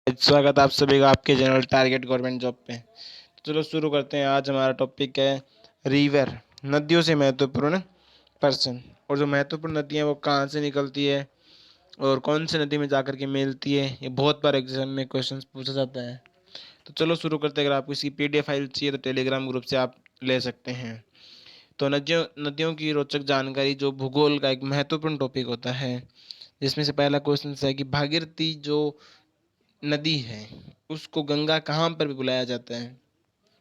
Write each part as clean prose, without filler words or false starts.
स्वागत आप सभी का आपके चैनल टारगेट गवर्नमेंट जॉब पे। तो चलो शुरू करते हैं। आज हमारा टॉपिक है रिवर, नदियों से महत्वपूर्ण पर्सन। और जो महत्वपूर्ण नदियाँ वो कहाँ से निकलती है और कौन सी नदी में जाकर के मिलती है, ये बहुत बार एग्जाम में क्वेश्चन पूछा जाता है। तो चलो शुरू करते हैं। अगर आपको इसकी PDF फाइल चाहिए तो टेलीग्राम ग्रुप से आप ले सकते हैं। तो नदियों नदियों की रोचक जानकारी जो भूगोल का एक महत्वपूर्ण टॉपिक होता है, जिसमें से पहला क्वेश्चन है कि भागीरथी जो नदी है उसको गंगा कहाँ पर भी बुलाया जाता है।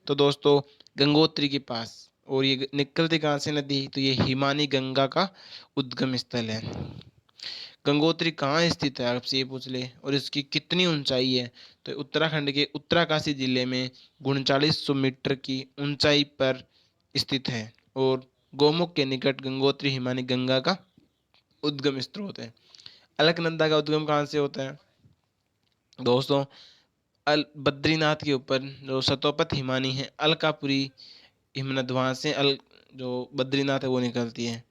तो दोस्तों, गंगोत्री के पास। और ये निकलती कहाँ से नदी, तो ये हिमानी गंगा का उद्गम स्थल है। गंगोत्री कहाँ स्थित है आपसे ये पूछ ले, और इसकी कितनी ऊंचाई है, तो उत्तराखंड के उत्तरकाशी जिले में 3900 मीटर की ऊंचाई पर स्थित है। और गोमुख के निकट गंगोत्री हिमानी गंगा का उद्गम स्रोत है। अलकनंदा का उद्गम कहाँ से होता है दोस्तों? अल बद्रीनाथ के ऊपर जो सतोपत हिमानी है अलकापुरी हिमनद, वहाँ से अल जो बद्रीनाथ है वो निकलती है।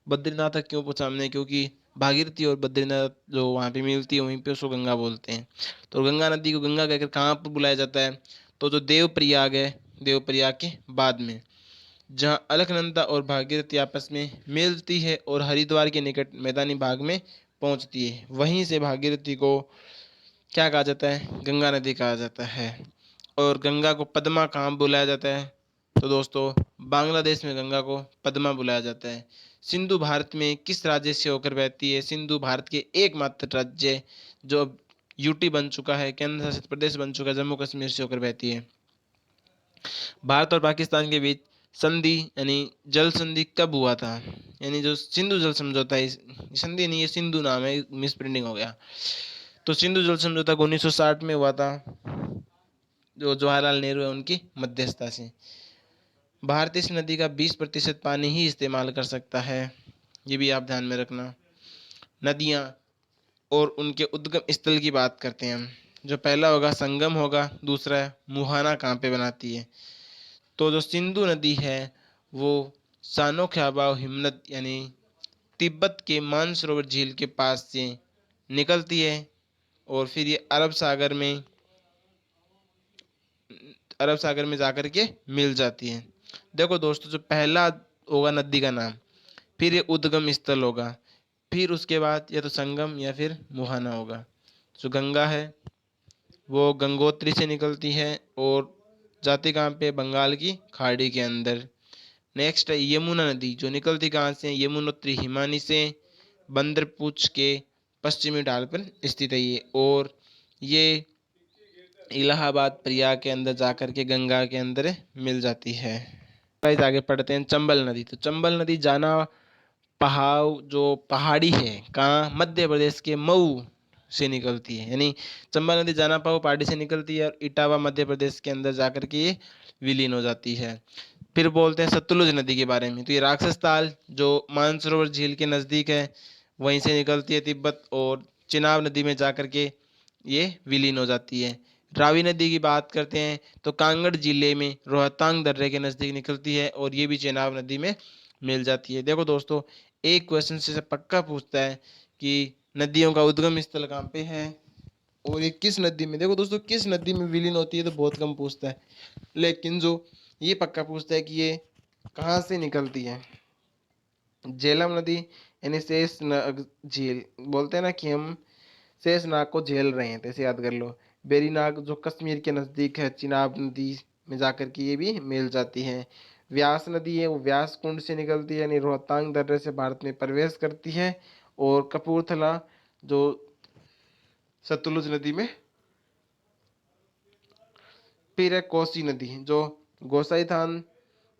बद्रीनाथ का क्यों पूछा हमने, क्योंकि भागीरथी और बद्रीनाथ जो वहाँ पे मिलती है वहीं पे उसको गंगा बोलते हैं। तो गंगा नदी को गंगा कहकर कहाँ पर बुलाया जाता है, तो जो देवप्रयाग है, देवप्रयाग के बाद में, जहाँ अलकनंदा और भागीरथी आपस में मिलती है और हरिद्वार के निकट मैदानी भाग में पहुँचती है, वहीं से भागीरथी को क्या कहा जाता है, गंगा नदी कहा जाता है। और गंगा को पद्मा कहाँ बुलाया जाता है, तो दोस्तों बांग्लादेश में गंगा को पद्मा बुलाया जाता है। सिंधु भारत में किस राज्य से होकर बहती है? सिंधु भारत के एकमात्र राज्य जो अब यूटी बन चुका है, केंद्र शासित प्रदेश बन चुका है, जम्मू कश्मीर से होकर बहती है। भारत और पाकिस्तान के बीच संधि यानी जल संधि कब हुआ था? यानी जो सिंधु जल समझौता है, संधि नहीं, ये सिंधु नाम है, मिस प्रिंटिंग हो गया। तो सिंधु जल समझौता 1960 में हुआ था, जो जवाहरलाल नेहरू है उनकी मध्यस्थता से। भारत इस नदी का 20% पानी ही इस्तेमाल कर सकता है, ये भी आप ध्यान में रखना। नदियाँ और उनके उद्गम स्थल की बात करते हैं हम। जो पहला होगा संगम होगा, दूसरा है मुहाना कहाँ पे बनाती है। तो जो सिंधु नदी है वो सानो ख्याबाव हिमनद यानी तिब्बत के मानसरोवर झील के पास से निकलती है और फिर ये अरब सागर में जाकर के मिल जाती है। देखो दोस्तों, जो पहला होगा नदी का नाम, फिर ये उद्गम स्थल होगा, फिर उसके बाद या तो संगम या फिर मुहाना होगा। जो गंगा है वो गंगोत्री से निकलती है और जाती कहाँ पे, बंगाल की खाड़ी के अंदर। नेक्स्ट है यमुना नदी, जो निकलती कहाँ से, यमुनोत्री हिमानी से, बंदरपूछ के पश्चिमी ढाल पर स्थित है ये। और ये इलाहाबाद प्रयाग के अंदर जाकर के गंगा के अंदर मिल जाती है। गाइस आगे पढ़ते हैं। चंबल नदी, तो चंबल नदी जाना पहाड़ जो पहाड़ी है कहाँ, मध्य प्रदेश के मऊ से निकलती है। यानी चंबल नदी जाना पाओ पहाड़ी से निकलती है और इटावा मध्य प्रदेश के अंदर जाकर के ये विलीन हो जाती है। फिर बोलते हैं सतलुज नदी के बारे में। तो ये राक्षस ताल जो मानसरोवर झील के नज़दीक है वहीं से निकलती है तिब्बत, और चिनाब नदी में जाकर के ये विलीन हो जाती है। रावी नदी की बात करते हैं तो कांगड़ जिले में रोहतांग दर्रे के नज़दीक निकलती है और ये भी चेनाब नदी में मिल जाती है। देखो दोस्तों, एक क्वेश्चन से पक्का पूछता है कि नदियों का उद्गम स्थल कहाँ पे है और ये किस नदी में। देखो दोस्तों, किस नदी में विलीन होती है तो बहुत कम पूछता है, लेकिन जो ये पक्का पूछता है कि ये कहाँ से निकलती है। झेलम नदी यानी शेषनाग झील, बोलते हैं ना कि हम शेषनाग को झेल रहे हैं, तो याद कर लो। बेरीनाग जो कश्मीर के नज़दीक है, चिनाब नदी में जाकर के ये भी मिल जाती है। व्यास नदी है वो व्यास कुंड से निकलती है, यानी रोहतांग दर्रे से भारत में प्रवेश करती है। और कपूरथला जो सतलुज नदी में। फिर है कोसी नदी जो गोसाईथान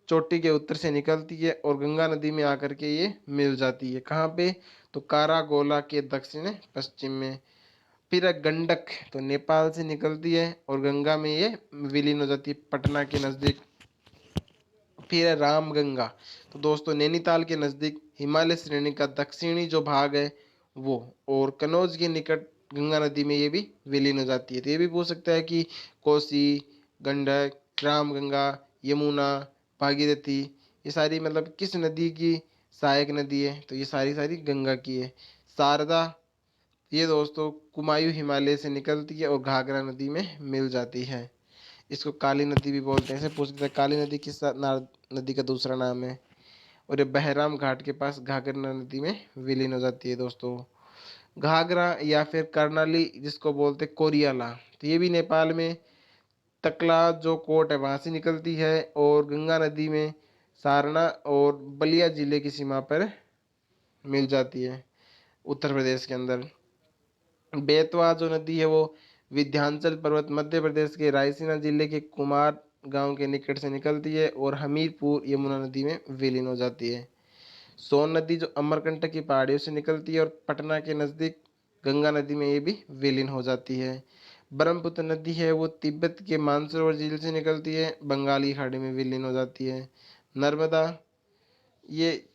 चोटी के उत्तर से निकलती है और गंगा नदी में आकर के ये मिल जाती है। कहाँ पे, तो कारागोला के दक्षिण पश्चिम में। फिर है गंडक, तो नेपाल से निकलती है और गंगा में ये विलीन हो जाती है पटना के नज़दीक। फिर है रामगंगा, तो दोस्तों नैनीताल के नज़दीक हिमालय श्रेणी का दक्षिणी जो भाग है वो, और कनौज के निकट गंगा नदी में ये भी विलीन हो जाती है। तो ये भी पूछ सकता है कि कोसी, गंडक, रामगंगा, यमुना, भागीरथी, ये सारी मतलब किस नदी की सहायक नदी है, तो ये सारी सारी गंगा की है। शारदा ये दोस्तों कुमायूं हिमालय से निकलती है और घाघरा नदी में मिल जाती है। इसको काली नदी भी बोलते हैं। ऐसे पूछते हैं काली नदी किस नदी का दूसरा नाम है। और ये बहराम घाट के पास घाघरा नदी में विलीन हो जाती है दोस्तों। घाघरा या फिर कर्णाली जिसको बोलते हैं कोरियाला, तो ये भी नेपाल में तकला जो कोट है वहाँ से निकलती है और गंगा नदी में सारना और बलिया जिले की सीमा पर मिल जाती है उत्तर प्रदेश के अंदर। बेतवा जो नदी है वो विंध्याचल पर्वत मध्य प्रदेश के रायसीना जिले के कुमार गांव के निकट से निकलती है और हमीरपुर यमुना नदी में विलीन हो जाती है। सोन नदी जो अमरकंटक की पहाड़ियों से निकलती है और पटना के नज़दीक गंगा नदी में ये भी विलीन हो जाती है। ब्रह्मपुत्र नदी है वो तिब्बत के मानसरोवर झील से निकलती है, बंगाली खाड़ी में विलीन हो जाती है। नर्मदा, ये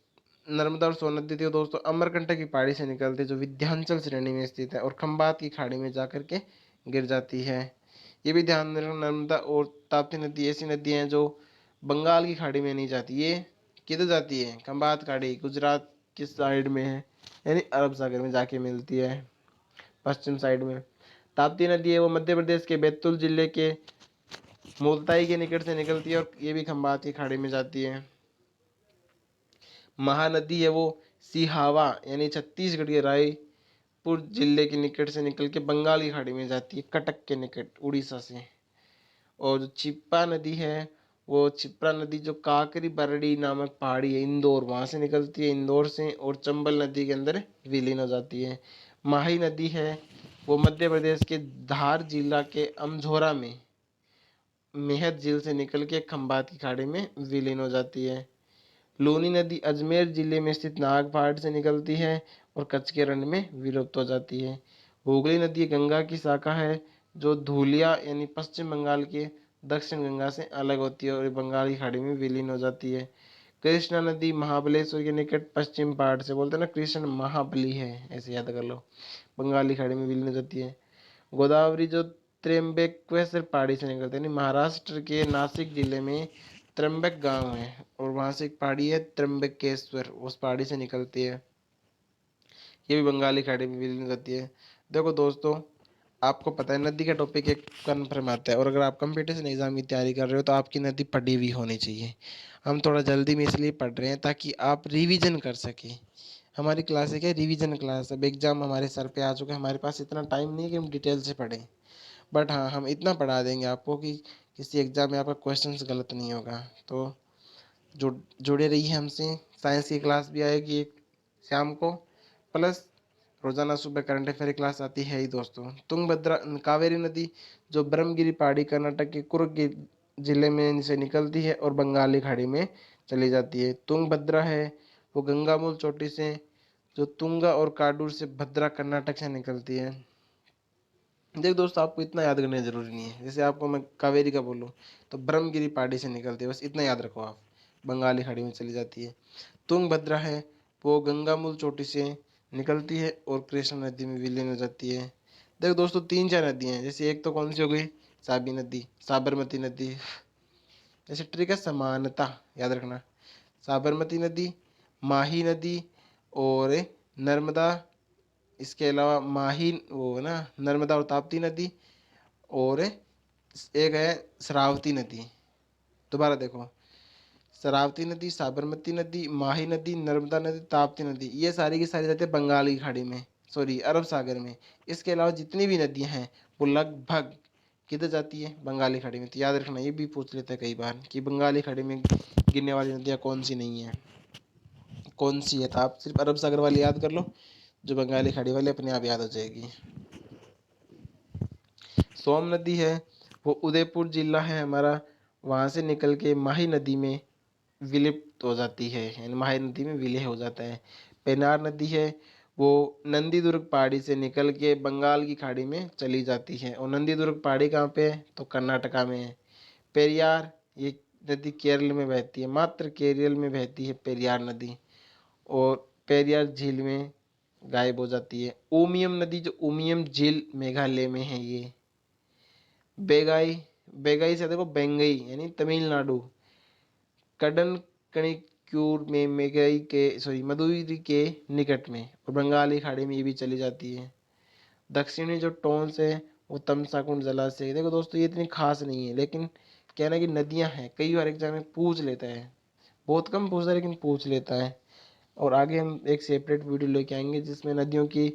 नर्मदा और सोन नदी थी दोस्तों अमरकंटक की पहाड़ी से निकलती है जो विंध्याचल श्रेणी में स्थित है और खंबात की खाड़ी में जाकर के गिर जाती है। ये भी ध्यान में रखना, नर्मदा और ताप्ती नदी ऐसी नदी हैं जो बंगाल की खाड़ी में नहीं जाती। ये किधर जाती है? खंबात खाड़ी गुजरात की साइड में है, यानी अरब सागर में जाके मिलती है पश्चिम साइड में। ताप्ती नदी है वो मध्य प्रदेश के बैतूल जिले के मुल्ताई के निकट से निकलती है और ये भी खंबात की खाड़ी में जाती है। महानदी है वो सिहावा यानी छत्तीसगढ़ के रायपुर जिले के निकट से निकल के बंगाल की खाड़ी में जाती है कटक के निकट उड़ीसा से। और जो छिप्पा नदी है वो छिप्रा नदी जो काकरी बरड़ी नामक पहाड़ी है इंदौर वहाँ से निकलती है इंदौर से और चंबल नदी के अंदर विलीन हो जाती है। माही नदी है वो मध्य प्रदेश के धार जिला के अमझोरा में मेहत झील से निकल के खंबात की खाड़ी में विलीन हो जाती है। लूनी नदी अजमेर जिले में स्थित नागपाट से निकलती है और कच्छ के रण में विलुप्त हो जाती है। हुगली नदी गंगा की शाखा है जो धूलिया यानी पश्चिम बंगाल के दक्षिण गंगा से अलग होती है और बंगाल की खाड़ी में विलीन हो जाती है। कृष्णा नदी महाबलेश्वर के निकट पश्चिम पाट से, बोलते हैं ना कृष्ण महाबली है, ऐसे याद कर लो, बंगाली खाड़ी में विलीन हो जाती है। गोदावरी जो त्र्यंबकेश्वर पहाड़ी से निकलते हैं, यानी महाराष्ट्र के नासिक जिले में त्र्यंबक गांव है और वहां से एक पहाड़ी है त्र्यंबकेश्वर, उस पहाड़ी से निकलती है। ये भी बंगाली खाड़ी में विलीन होती है। देखो दोस्तों, आपको पता है नदी का टॉपिक एक कन्फर्म आता है और अगर आप कंपटीशन एग्जाम की तैयारी कर रहे हो तो आपकी नदी पढ़ी हुई होनी चाहिए। हम थोड़ा जल्दी में इसलिए पढ़ रहे हैं ताकि आप रिवीजन कर सकें। हमारी क्लास है क्या, रिवीजन क्लास। अब एग्जाम हमारे सर पे आ चुका है, हमारे पास इतना टाइम नहीं है कि हम डिटेल से पढ़ें, बट हाँ हम इतना पढ़ा देंगे आपको कि किसी एग्जाम में आपका क्वेश्चंस गलत नहीं होगा। तो जुड़े रहिए हमसे। साइंस की क्लास भी आएगी एक शाम को, प्लस रोजाना सुबह करंट अफेयर क्लास आती है ही दोस्तों। तुंगभद्रा कावेरी नदी जो ब्रह्मगिरी पहाड़ी कर्नाटक के कुर्ग जिले में से निकलती है और बंगाली खाड़ी में चली जाती है। तुंगभद्रा है वो गंगामूल चोटी से जो तुंगा और काडूर से भद्रा कर्नाटक से निकलती है। देख दोस्तों, आपको इतना याद करना जरूरी नहीं है। जैसे आपको मैं कावेरी का बोलूँ तो ब्रह्मगिरी पहाड़ी से निकलती है, बस इतना याद रखो आप, बंगाली खाड़ी में चली जाती है। तुंगभद्रा है वो गंगामूल चोटी से निकलती है और कृष्णा नदी में विलीन हो जाती है। देखो दोस्तों, तीन चार नदियाँ हैं, जैसे एक तो कौन सी हो गई, साबी नदी, साबरमती नदी। जैसे ट्रिक है समानता, याद रखना, साबरमती नदी, माही नदी और नर्मदा। इसके अलावा माही वो है ना नर्मदा और ताप्ती नदी, और एक है शरावती नदी। दोबारा देखो, शरावती नदी, साबरमती नदी, माही नदी, नर्मदा नदी, ताप्ती नदी, ये सारी की सारी जाती है बंगाल की खाड़ी में, सॉरी अरब सागर में। इसके अलावा जितनी भी नदियां हैं वो लगभग किधर जाती है, बंगाली खाड़ी में। तो याद रखना, ये भी पूछ लेते हैं कई बार कि बंगाली खाड़ी में गिरने वाली नदियाँ कौन सी नहीं है, कौन सी है। तो आप सिर्फ अरब सागर वाली याद कर लो, जो बंगाली खाड़ी वाली अपने आप याद हो जाएगी। सोम नदी है वो उदयपुर जिला है हमारा, वहाँ से निकल के माही नदी में विलिप्त हो जाती है, यानी माही नदी में विलय हो जाता है। पेनार नदी है वो नंदीदुर्ग पहाड़ी से निकल के बंगाल की खाड़ी में चली जाती है। और नंदीदुर्ग पहाड़ी कहाँ पे है, तो कर्नाटका में है। पेरियार, ये नदी केरल में बहती है, मात्र केरल में बहती है पेरियार नदी, और पेरियार झील में गायब हो जाती है। उमियम नदी जो उमियम झील मेघालय में है ये। बेगाई, बेगाई से देखो बेंगई यानी तमिलनाडु, कडन कणिक्यूर में मेघई के सॉरी मदुरई के निकट में और बंगाली खाड़ी में ये भी चली जाती है। दक्षिणी जो टोन्स है वो तमसाकुंड जलाशय। देखो दोस्तों ये इतनी खास नहीं है, लेकिन कहना कि नदियां हैं, कई बार एग्जाम में पूछ लेता है, बहुत कम पूछता है लेकिन पूछ लेता है। और आगे हम एक सेपरेट वीडियो लेके आएंगे जिसमें नदियों की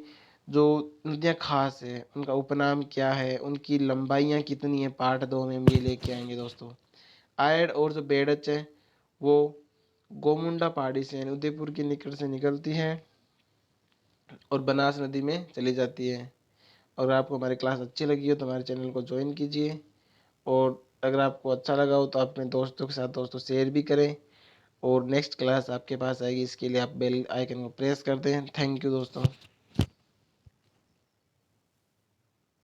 जो नदियाँ खास है उनका उपनाम क्या है, उनकी लंबाइयाँ कितनी है, पार्ट 2 में हम ये लेके आएंगे दोस्तों। आयड और जो बेडच है वो गोमुंडा पहाड़ी से यानी उदयपुर की निकट से निकलती है और बनास नदी में चली जाती है। अगर आपको हमारी क्लास अच्छी लगी हो तो हमारे चैनल को ज्वाइन कीजिए, और अगर आपको अच्छा लगा हो तो अपने दोस्तों के साथ दोस्तों शेयर भी करें, और नेक्स्ट क्लास आपके पास आएगी इसके लिए आप बेल आइकन को प्रेस कर दें। थैंक यू दोस्तों।